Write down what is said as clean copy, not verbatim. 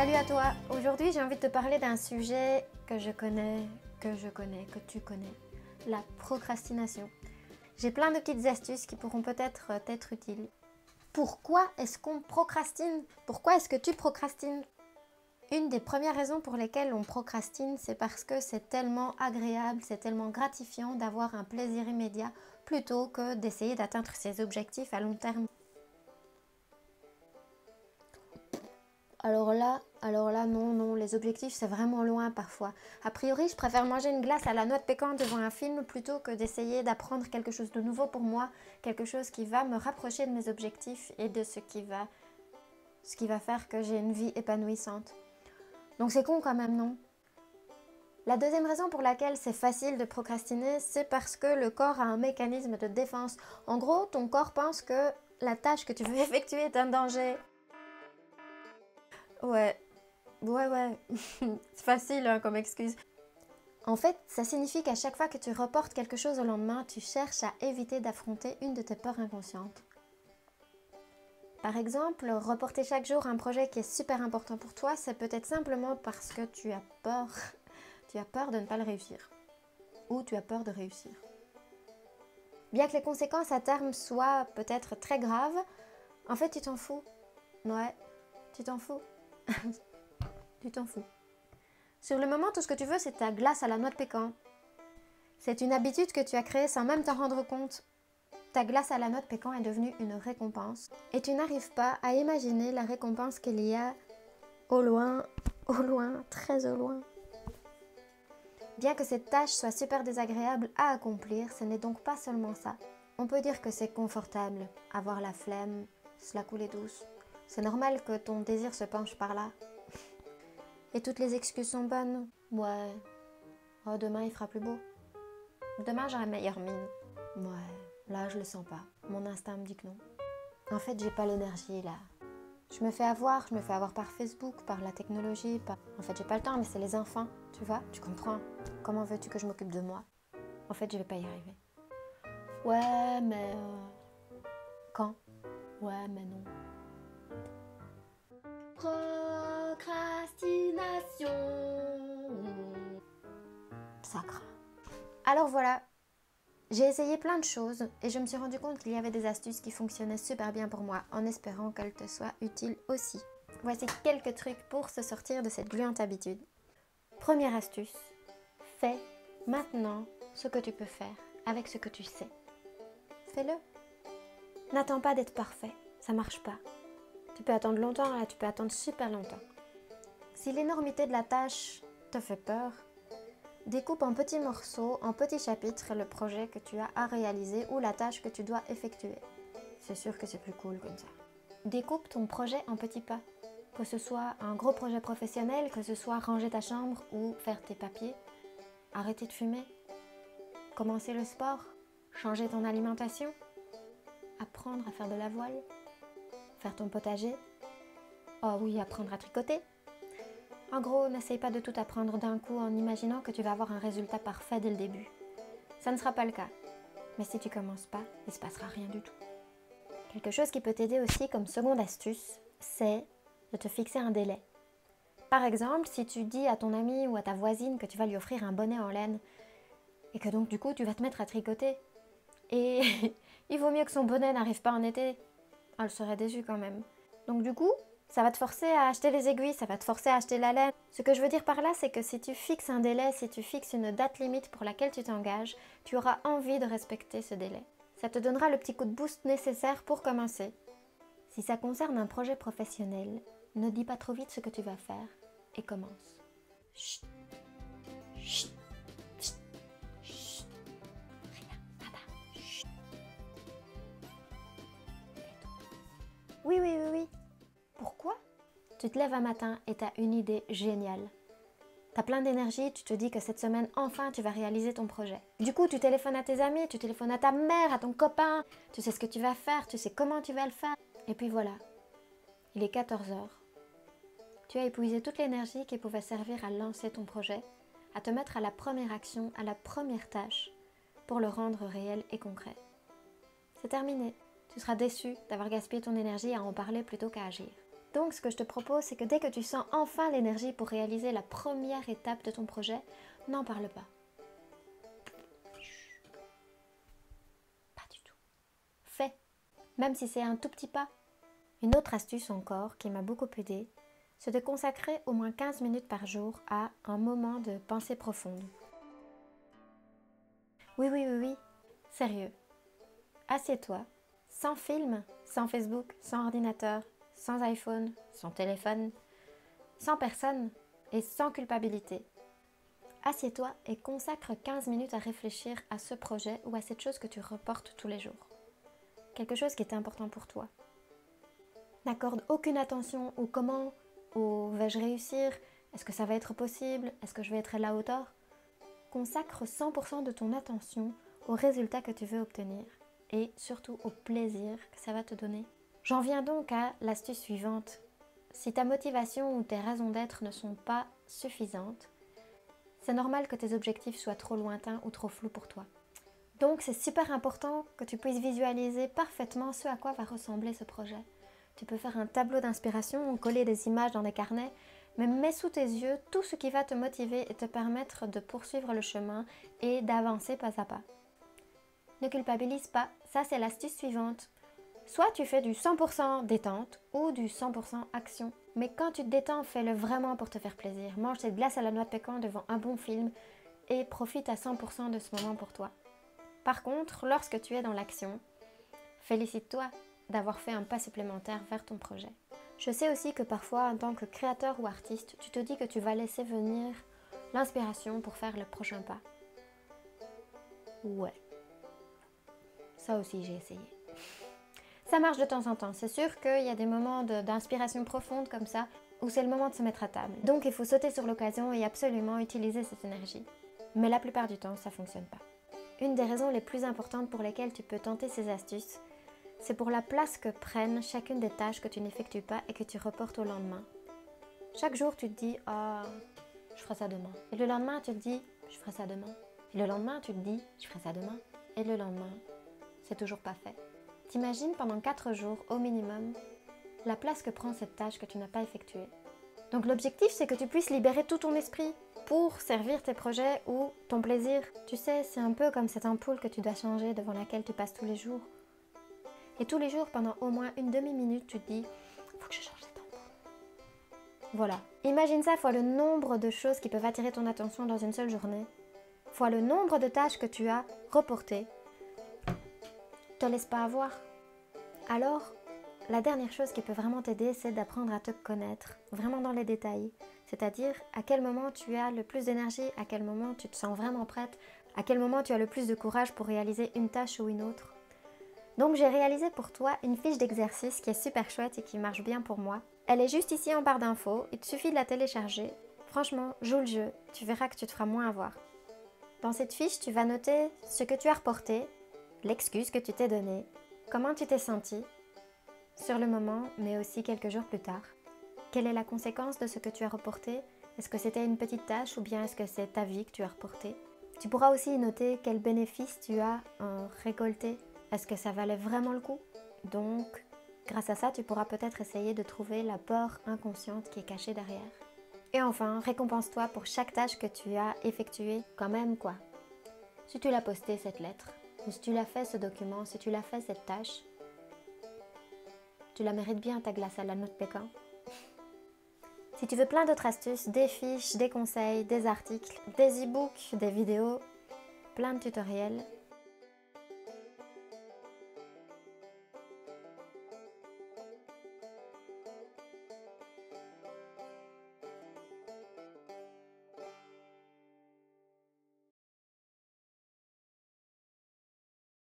Salut à toi. Aujourd'hui, j'ai envie de te parler d'un sujet que tu connais, la procrastination. J'ai plein de petites astuces qui pourront peut-être t'être utiles. Pourquoi est-ce qu'on procrastine? Pourquoi est-ce que tu procrastines? Une des premières raisons pour lesquelles on procrastine, c'est parce que c'est tellement agréable, c'est tellement gratifiant d'avoir un plaisir immédiat plutôt que d'essayer d'atteindre ses objectifs à long terme. Alors là, non, les objectifs c'est vraiment loin parfois. A priori, je préfère manger une glace à la noix de pécan devant un film plutôt que d'essayer d'apprendre quelque chose de nouveau pour moi, quelque chose qui va me rapprocher de mes objectifs et de ce qui va faire que j'ai une vie épanouissante. Donc c'est con quand même, non? La deuxième raison pour laquelle c'est facile de procrastiner, c'est parce que le corps a un mécanisme de défense. En gros, ton corps pense que la tâche que tu veux effectuer est un danger. Ouais, c'est facile hein, comme excuse. En fait, ça signifie qu'à chaque fois que tu reportes quelque chose au lendemain, tu cherches à éviter d'affronter une de tes peurs inconscientes. Par exemple, reporter chaque jour un projet qui est super important pour toi, c'est peut-être simplement parce que tu as peur. Tu as peur de ne pas le réussir. Ou tu as peur de réussir. Bien que les conséquences à terme soient peut-être très graves, en fait tu t'en fous. Ouais, tu t'en fous. Tu t'en fous. Sur le moment, tout ce que tu veux, c'est ta glace à la noix de pécan. C'est une habitude que tu as créée sans même t'en rendre compte. Ta glace à la noix de pécan est devenue une récompense. Et tu n'arrives pas à imaginer la récompense qu'il y a au loin, très au loin. Bien que cette tâche soit super désagréable à accomplir, ce n'est donc pas seulement ça. On peut dire que c'est confortable, avoir la flemme, se la couler douce. C'est normal que ton désir se penche par là. Et toutes les excuses sont bonnes. Ouais. Oh, demain il fera plus beau. Demain j'aurai meilleure mine. Ouais, là je le sens pas. Mon instinct me dit que non. En fait, j'ai pas l'énergie là. Je me fais avoir par Facebook, par la technologie, En fait, j'ai pas le temps, mais c'est les enfants, tu vois, tu comprends. Comment veux-tu que je m'occupe de moi? En fait, je vais pas y arriver. Ouais, mais... Quand? Ouais, mais non. Procrastination. Ça craint. Alors voilà, j'ai essayé plein de choses et je me suis rendu compte qu'il y avait des astuces qui fonctionnaient super bien pour moi, en espérant qu'elles te soient utiles aussi. Voici quelques trucs pour se sortir de cette gluante habitude. Première astuce, fais maintenant ce que tu peux faire avec ce que tu sais. Fais-le. N'attends pas d'être parfait, ça marche pas. Tu peux attendre longtemps, là, tu peux attendre super longtemps. Si l'énormité de la tâche te fait peur, découpe en petits morceaux, en petits chapitres le projet que tu as à réaliser ou la tâche que tu dois effectuer. C'est sûr que c'est plus cool comme ça. Découpe ton projet en petits pas. Que ce soit un gros projet professionnel, que ce soit ranger ta chambre ou faire tes papiers, arrêter de fumer, commencer le sport, changer ton alimentation, apprendre à faire de la voile, faire ton potager, oh oui, apprendre à tricoter. En gros, n'essaye pas de tout apprendre d'un coup en imaginant que tu vas avoir un résultat parfait dès le début. Ça ne sera pas le cas. Mais si tu commences pas, il ne se passera rien du tout. Quelque chose qui peut t'aider aussi comme seconde astuce, c'est de te fixer un délai. Par exemple, si tu dis à ton ami ou à ta voisine que tu vas lui offrir un bonnet en laine et que donc du coup tu vas te mettre à tricoter et il vaut mieux que son bonnet n'arrive pas en été, elle serait déçue quand même. Donc du coup, ça va te forcer à acheter les aiguilles, ça va te forcer à acheter la laine. Ce que je veux dire par là, c'est que si tu fixes un délai, si tu fixes une date limite pour laquelle tu t'engages, tu auras envie de respecter ce délai. Ça te donnera le petit coup de boost nécessaire pour commencer. Si ça concerne un projet professionnel, ne dis pas trop vite ce que tu vas faire et commence. Chut, chut, chut, chut. Rien, papa, chut. Oui. Pourquoi? Tu te lèves un matin et tu as une idée géniale. Tu as plein d'énergie, tu te dis que cette semaine, enfin, tu vas réaliser ton projet. Du coup, tu téléphones à tes amis, tu téléphones à ta mère, à ton copain, tu sais ce que tu vas faire, tu sais comment tu vas le faire. Et puis voilà, il est 14 h. Tu as épuisé toute l'énergie qui pouvait servir à lancer ton projet, à te mettre à la première action, à la première tâche, pour le rendre réel et concret. C'est terminé. Tu seras déçu d'avoir gaspillé ton énergie à en parler plutôt qu'à agir. Donc ce que je te propose, c'est que dès que tu sens enfin l'énergie pour réaliser la première étape de ton projet, n'en parle pas. Pas du tout. Fais, même si c'est un tout petit pas. Une autre astuce encore qui m'a beaucoup aidée, c'est de consacrer au moins 15 minutes par jour à un moment de pensée profonde. Oui, sérieux. Assieds-toi, sans film, sans Facebook, sans ordinateur, sans iPhone, sans téléphone, sans personne et sans culpabilité. Assieds-toi et consacre 15 minutes à réfléchir à ce projet ou à cette chose que tu reportes tous les jours. Quelque chose qui est important pour toi. N'accorde aucune attention au comment, au vais-je réussir, est-ce que ça va être possible, est-ce que je vais être à la hauteur. Consacre 100% de ton attention au résultat que tu veux obtenir et surtout au plaisir que ça va te donner. J'en viens donc à l'astuce suivante. Si ta motivation ou tes raisons d'être ne sont pas suffisantes, c'est normal que tes objectifs soient trop lointains ou trop flous pour toi. Donc c'est super important que tu puisses visualiser parfaitement ce à quoi va ressembler ce projet. Tu peux faire un tableau d'inspiration ou coller des images dans des carnets, mais mets sous tes yeux tout ce qui va te motiver et te permettre de poursuivre le chemin et d'avancer pas à pas. Ne culpabilise pas, ça c'est l'astuce suivante. Soit tu fais du 100% détente ou du 100% action. Mais quand tu te détends, fais-le vraiment pour te faire plaisir. Mange cette glace à la noix de pécan devant un bon film et profite à 100% de ce moment pour toi. Par contre, lorsque tu es dans l'action, félicite-toi d'avoir fait un pas supplémentaire vers ton projet. Je sais aussi que parfois, en tant que créateur ou artiste, tu te dis que tu vas laisser venir l'inspiration pour faire le prochain pas. Ouais. Ça aussi, j'ai essayé. Ça marche de temps en temps. C'est sûr qu'il y a des moments d'inspiration profonde comme ça, où c'est le moment de se mettre à table. Donc il faut sauter sur l'occasion et absolument utiliser cette énergie. Mais la plupart du temps, ça ne fonctionne pas. Une des raisons les plus importantes pour lesquelles tu peux tenter ces astuces, c'est pour la place que prennent chacune des tâches que tu n'effectues pas et que tu reportes au lendemain. Chaque jour, tu te dis « Ah, je ferai ça demain ». Et le lendemain, tu te dis « Je ferai ça demain ». Et le lendemain, tu te dis « Je ferai ça demain ». Et le lendemain, c'est toujours pas fait. T'imagines pendant 4 jours, au minimum, la place que prend cette tâche que tu n'as pas effectuée. Donc l'objectif, c'est que tu puisses libérer tout ton esprit pour servir tes projets ou ton plaisir. Tu sais, c'est un peu comme cette ampoule que tu dois changer devant laquelle tu passes tous les jours. Et tous les jours, pendant au moins une demi-minute, tu te dis « Faut que je change cette ampoule ». Voilà. Imagine ça fois le nombre de choses qui peuvent attirer ton attention dans une seule journée, fois le nombre de tâches que tu as reportées. Te laisse pas avoir. Alors, la dernière chose qui peut vraiment t'aider, c'est d'apprendre à te connaître, vraiment dans les détails. C'est-à-dire à quel moment tu as le plus d'énergie, à quel moment tu te sens vraiment prête, à quel moment tu as le plus de courage pour réaliser une tâche ou une autre. Donc j'ai réalisé pour toi une fiche d'exercice qui est super chouette et qui marche bien pour moi. Elle est juste ici en barre d'infos, il te suffit de la télécharger. Franchement, joue le jeu, tu verras que tu te feras moins avoir. Dans cette fiche, tu vas noter ce que tu as reporté, l'excuse que tu t'es donnée, comment tu t'es senti sur le moment, mais aussi quelques jours plus tard. Quelle est la conséquence de ce que tu as reporté? Est-ce que c'était une petite tâche ou bien est-ce que c'est ta vie que tu as reportée? Tu pourras aussi noter quel bénéfice tu as récolté. Est-ce que ça valait vraiment le coup? Donc, grâce à ça, tu pourras peut-être essayer de trouver la peur inconsciente qui est cachée derrière. Et enfin, récompense-toi pour chaque tâche que tu as effectuée quand même quoi. Si tu l'as posté cette lettre, ou si tu l'as fait ce document, si tu l'as fait cette tâche, tu la mérites bien ta glace à la noix de pécan. Si tu veux plein d'autres astuces, des fiches, des conseils, des articles, des e-books, des vidéos, plein de tutoriels,